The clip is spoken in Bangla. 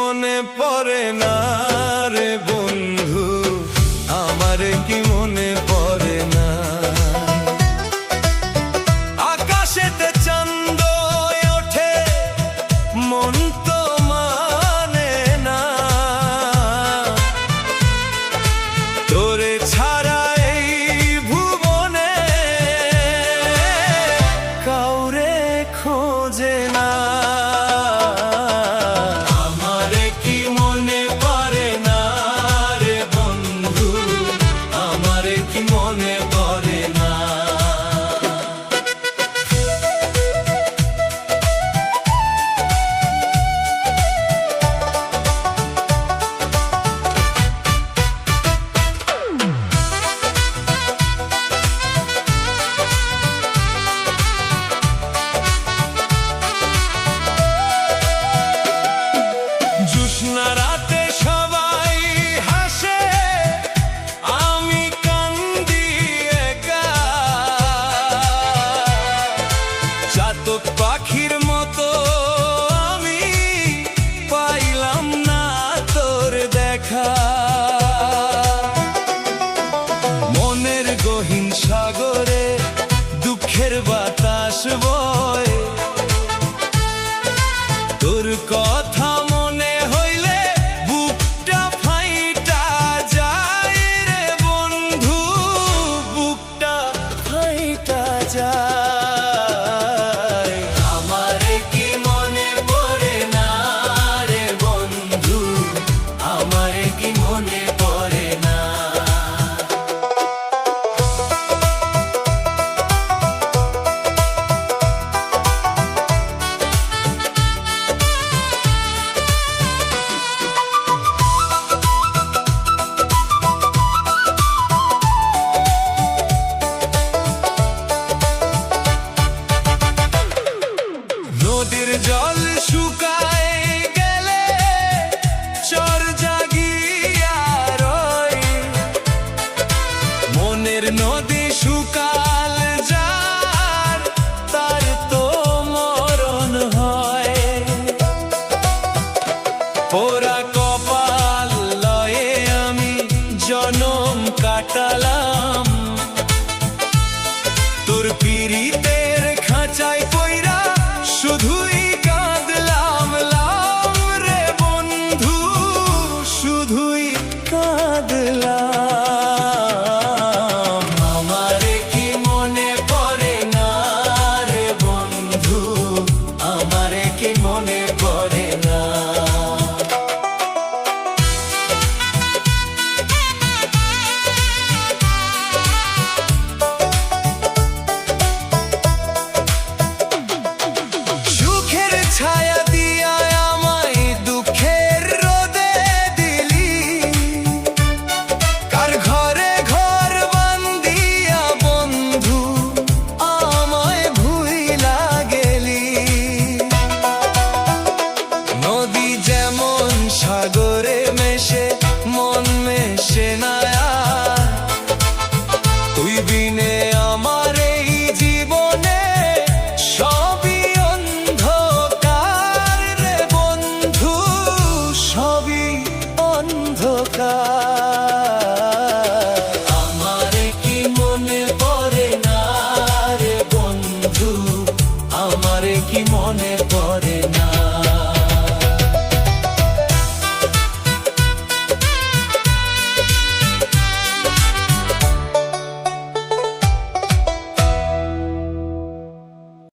মনে পড়ে না রে বন্ধু, আমার কি মনে পড়ে না। আকাশেতে চাঁদ ওঠে মন তো মানে না, তোরে ছাড়া এই ভুবনে কাউরে খোঁজে না। রাতে সবাই হাসে, আমি কান্দি একা, চাতক পাখির মতো আমি পাইলাম না তোর দেখা। মনের গহীন সাগরে দুঃখের বাতাস বয়, তোর কথা নদীর জল শুকায় গেলে চর জাগিয়া রয়, মনের নদী শুকাল যার তার তো মরণ হয়। পোড়া কপাল লয়ে আমি জনম কাটালাম, তোর পিড়িতে